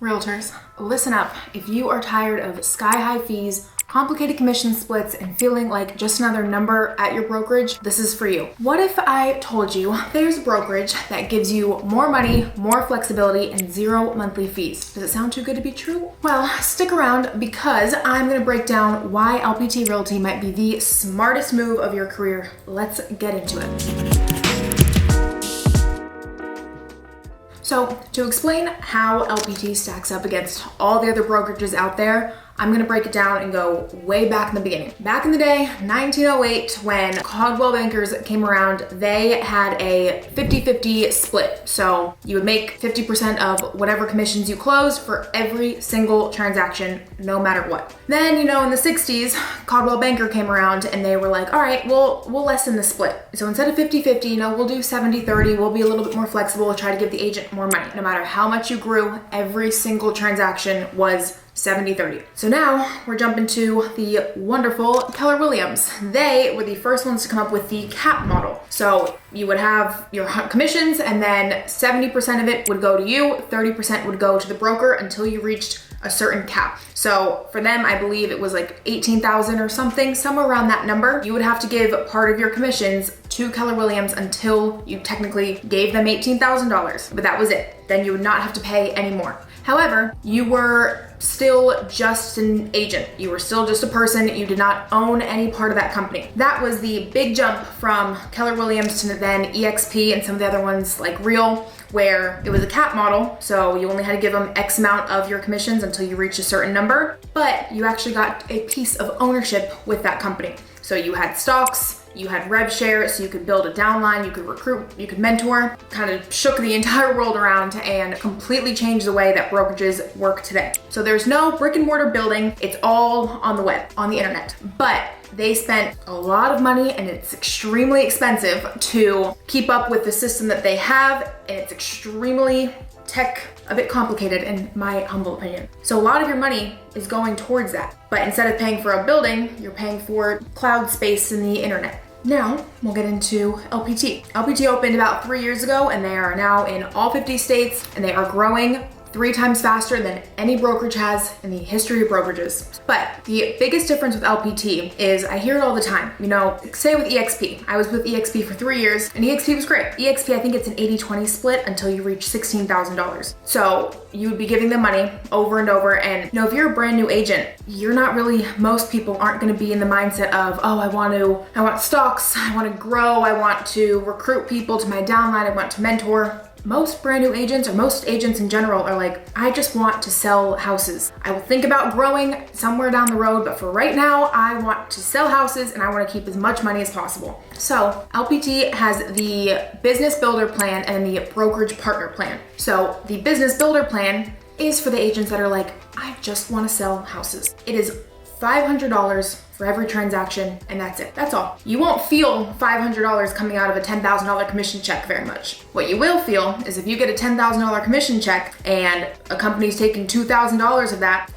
Realtors, listen up. If you are tired of sky-high fees, complicated commission splits, and feeling like just another number at your brokerage, this is for you. What if I told you there's a brokerage that gives you more money, more flexibility, and zero monthly fees? Does it sound too good to be true? Well, stick around because I'm gonna break down why LPT Realty might be the smartest move of your career. Let's get into it. So to explain how LPT stacks up against all the other brokerages out there, I'm gonna break it down and go way back in the beginning. Back in the day, 1908, when Coldwell Bankers came around, they had a 50-50 split. So you would make 50% of whatever commissions you closed for every single transaction, no matter what. Then, in the 60s, Coldwell Banker came around and they were like, all right, we'll lessen the split. So instead of 50-50, we'll do 70-30. We'll be a little bit more flexible, try to give the agent more money. No matter how much you grew, every single transaction was 70-30. So now we're jumping to the wonderful Keller Williams. They were the first ones to come up with the cap model. So you would have your commissions and then 70% of it would go to you, 30% would go to the broker until you reached a certain cap. So for them, I believe it was like 18,000 or something, somewhere around that number. You would have to give part of your commissions to Keller Williams until you technically gave them $18,000, but that was it. Then you would not have to pay any more. However, you were still just an agent. You were still just a person. You did not own any part of that company. That was the big jump from Keller Williams to then EXP and some of the other ones like Real, where it was a cap model. So you only had to give them X amount of your commissions until you reached a certain number, but you actually got a piece of ownership with that company. So you had stocks, you had rev share, so you could build a downline, you could recruit, you could mentor, kind of shook the entire world around and completely changed the way that brokerages work today. So there's no brick and mortar building, it's all on the web, on the internet. But they spent a lot of money and it's extremely expensive to keep up with the system that they have, and it's extremely a bit complicated in my humble opinion. So a lot of your money is going towards that. But instead of paying for a building, you're paying for cloud space in the internet. Now, we'll get into LPT. LPT opened about 3 years ago and they are now in all 50 states and they are growing 3 times faster than any brokerage has in the history of brokerages. But the biggest difference with LPT is, I hear it all the time, say with EXP. I was with EXP for 3 years and EXP was great. EXP, I think it's an 80-20 split until you reach $16,000. So you would be giving them money over and over. And if you're a brand new agent, most people aren't gonna be in the mindset of, oh, I want stocks, I wanna grow, I want to recruit people to my downline, I want to mentor. Most brand new agents or most agents in general are like, I just want to sell houses. I will think about growing somewhere down the road, but for right now, I want to sell houses and I want to keep as much money as possible. So LPT has the Business Builder Plan and the Brokerage Partner Plan. So the Business Builder Plan is for the agents that are like, I just want to sell houses. It is $500 for every transaction, and that's it. That's all. You won't feel $500 coming out of a $10,000 commission check very much. What you will feel is if you get a $10,000 commission check and a company's taking $2,000 of that,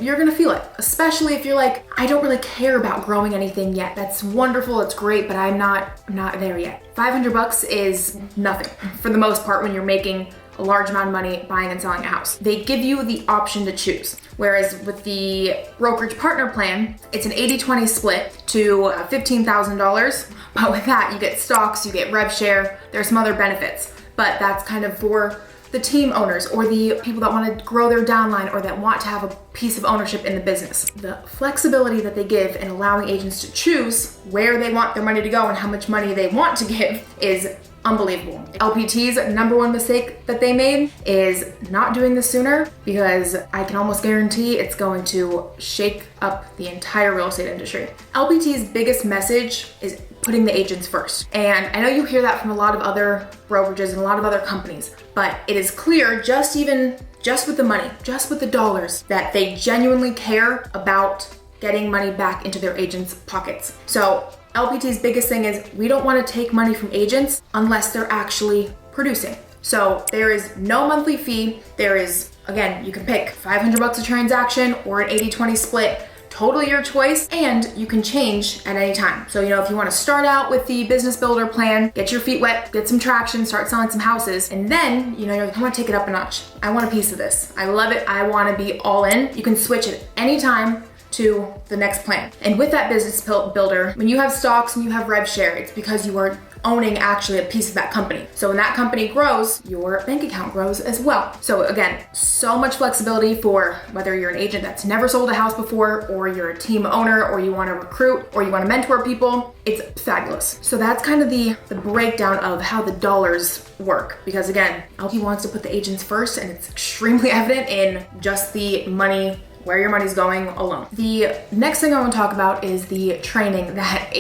you're gonna feel it. Especially if you're like, I don't really care about growing anything yet. That's wonderful, it's great, but I'm not there yet. $500 is nothing for the most part when you're making a large amount of money buying and selling a house. They give you the option to choose. Whereas with the Brokerage Partner Plan, it's an 80-20 split to $15,000. But with that, you get stocks, you get rev share, there's some other benefits. But that's kind of for the team owners or the people that want to grow their downline or that want to have a piece of ownership in the business. The flexibility that they give in allowing agents to choose where they want their money to go and how much money they want to give is unbelievable. LPT's number one mistake that they made is not doing this sooner, because I can almost guarantee it's going to shake up the entire real estate industry. LPT's biggest message is putting the agents first. And I know you hear that from a lot of other brokerages and a lot of other companies, but it is clear just with the money, just with the dollars, that they genuinely care about getting money back into their agents' pockets. So LPT's biggest thing is we don't want to take money from agents unless they're actually producing. So there is no monthly fee. There is, again, you can pick $500 a transaction or an 80-20 split totally your choice, and you can change at any time. So, if you want to start out with the business builder plan, get your feet wet, get some traction, start selling some houses, and then, you're like, I want to take it up a notch. I want a piece of this. I love it. I want to be all in. You can switch at any time to the next plan. And with that business builder, when you have stocks and you have rev share, it's because you are owning actually a piece of that company. So when that company grows, your bank account grows as well. So again, so much flexibility for whether you're an agent that's never sold a house before, or you're a team owner, or you want to recruit, or you want to mentor people. It's fabulous. So that's kind of the breakdown of how the dollars work. Because again, LP wants to put the agents first, and it's extremely evident in just the money, where your money's going alone. The next thing I want to talk about is the training that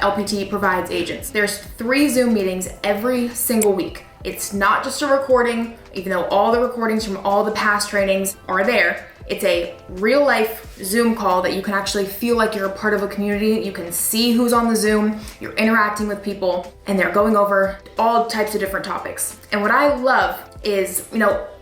LPT provides agents. There's 3 Zoom meetings every single week. It's not just a recording, even though all the recordings from all the past trainings are there. It's a real life Zoom call that you can actually feel like you're a part of a community. You can see who's on the Zoom, you're interacting with people, and they're going over all types of different topics. And what I love is,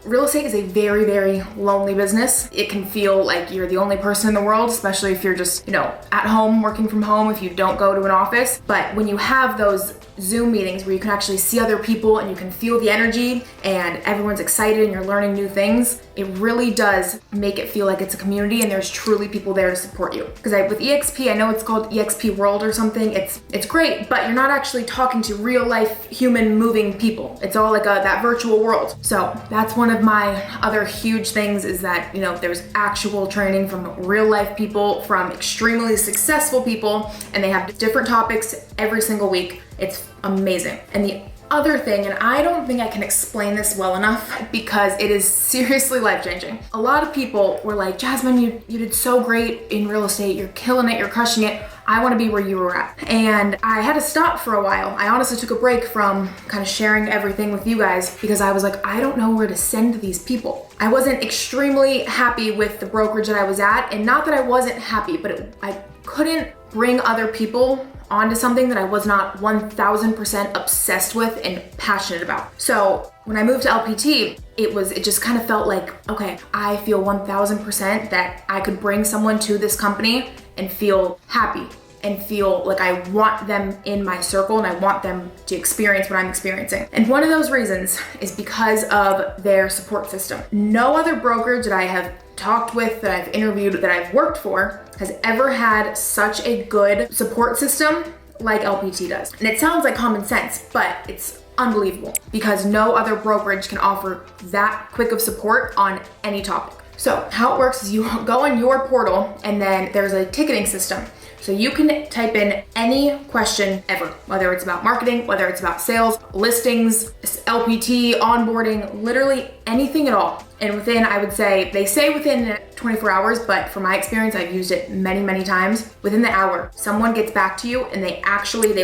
real estate is a very, very lonely business. It can feel like you're the only person in the world, especially if you're just, at home, working from home, if you don't go to an office. But when you have those Zoom meetings where you can actually see other people and you can feel the energy and everyone's excited and you're learning new things, it really does make it feel like it's a community and there's truly people there to support you. Because with EXP, I know it's called EXP World or something, it's great, but you're not actually talking to real life, human, moving people. It's all like that virtual world. So that's one of my other huge things, is that, there's actual training from real life people, from extremely successful people, and they have different topics every single week. It's amazing. And the other thing, and I don't think I can explain this well enough because it is seriously life-changing. A lot of people were like, Jasmine, you did so great in real estate. You're killing it. You're crushing it. I want to be where you were at. And I had to stop for a while. I honestly took a break from kind of sharing everything with you guys because I was like, I don't know where to send these people. I wasn't extremely happy with the brokerage that I was at. And not that I wasn't happy, but I couldn't bring other people onto something that I was not 1000% obsessed with and passionate about. So when I moved to LPT, it just kind of felt like, okay, I feel 1000% that I could bring someone to this company and feel happy and feel like I want them in my circle and I want them to experience what I'm experiencing. And one of those reasons is because of their support system. No other brokerage that I have talked with, that I've interviewed, that I've worked for, has ever had such a good support system like LPT does. And it sounds like common sense, but it's unbelievable because no other brokerage can offer that quick of support on any topic. So how it works is you go on your portal and then there's a ticketing system. So you can type in any question ever, whether it's about marketing, whether it's about sales, listings, LPT, onboarding, literally anything at all. And within, I would say, they say within 24 hours, but from my experience, I've used it many, many times. Within the hour, someone gets back to you and they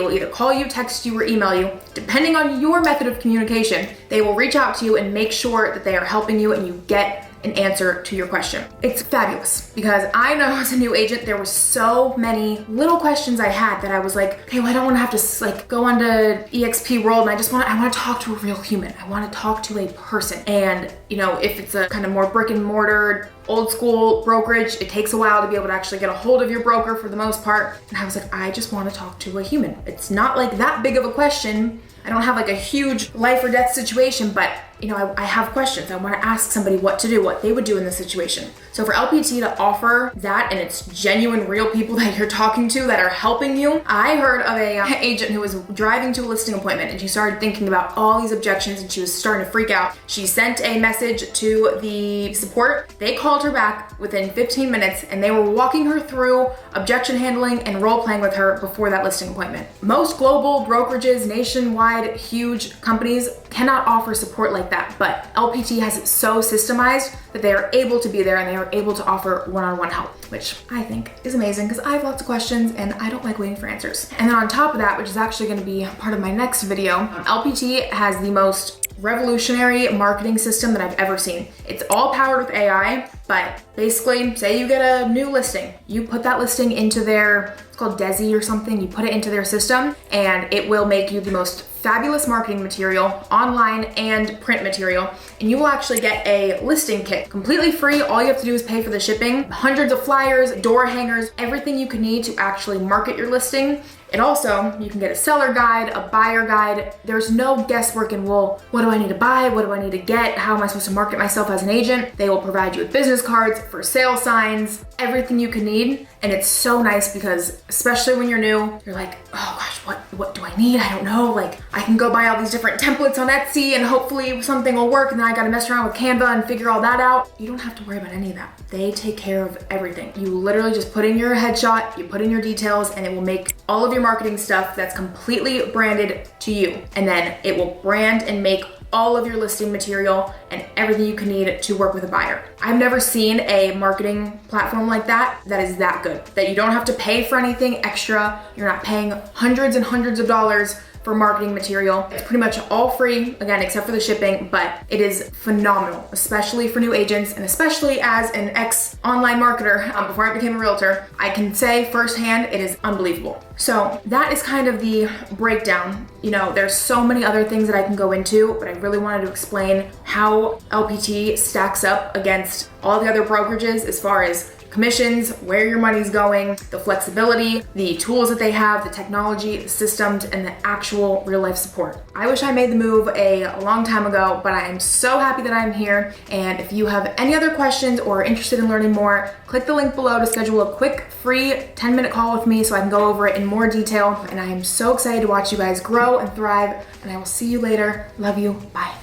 will either call you, text you, or email you. Depending on your method of communication, they will reach out to you and make sure that they are helping you and you get an answer to your question. It's fabulous because I know as a new agent, there were so many little questions I had that I was like, okay, well, I don't want to have to go onto EXP World and I want to talk to a real human. I want to talk to a person. And if it's a kind of more brick and mortar, old school brokerage, it takes a while to be able to actually get a hold of your broker for the most part. And I was like, I just want to talk to a human. It's not like that big of a question. I don't have like a huge life or death situation, but I have questions. I want to ask somebody what to do, what they would do in this situation. So for LPT to offer that, and it's genuine, real people that you're talking to that are helping you. I heard of an agent who was driving to a listing appointment and she started thinking about all these objections and she was starting to freak out. She sent a message to the support. They called her back within 15 minutes and they were walking her through objection handling and role playing with her before that listing appointment. Most global brokerages, nationwide, huge companies cannot offer support like that, but LPT has it so systemized that they are able to be there and they are able to offer one-on-one help, which I think is amazing because I have lots of questions and I don't like waiting for answers. And then on top of that, which is actually going to be part of my next video, LPT has the most revolutionary marketing system that I've ever seen. It's all powered with AI, but basically, say you get a new listing, you put that listing into it's called Desi or something, you put it into their system and it will make you the most fabulous marketing material, online and print material, and you will actually get a listing kit completely free. All you have to do is pay for the shipping. Hundreds of flyers flyers, door hangers, everything you can need to actually market your listing. And also, you can get a seller guide, a buyer guide. There's no guesswork in, well, what do I need to buy? What do I need to get? How am I supposed to market myself as an agent? They will provide you with business cards, for sale signs, everything you can need. And it's so nice because, especially when you're new, you're like, oh gosh, what do I need? I don't know. Like, I can go buy all these different templates on Etsy and hopefully something will work, and then I gotta mess around with Canva and figure all that out. You don't have to worry about any of that. They take care of everything. You literally just put in your headshot, you put in your details, and it will make all of your marketing stuff that's completely branded to you. And then it will brand and make all of your listing material and everything you can need to work with a buyer. I've never seen a marketing platform like that is that good, that you don't have to pay for anything extra. You're not paying hundreds and hundreds of dollars for marketing material. It's pretty much all free, again, except for the shipping, but it is phenomenal, especially for new agents, and especially as an ex-online marketer before I became a realtor. I can say firsthand, it is unbelievable. So that is kind of the breakdown. You know, there's so many other things that I can go into, but I really wanted to explain how LPT stacks up against all the other brokerages as far as commissions, where your money's going, the flexibility, the tools that they have, the technology, the systems, and the actual real life support. I wish I made the move a long time ago, but I am so happy that I'm here. And if you have any other questions or are interested in learning more, click the link below to schedule a quick free 10-minute call with me so I can go over it in more detail. And I am so excited to watch you guys grow and thrive, and I will see you later. Love you. Bye.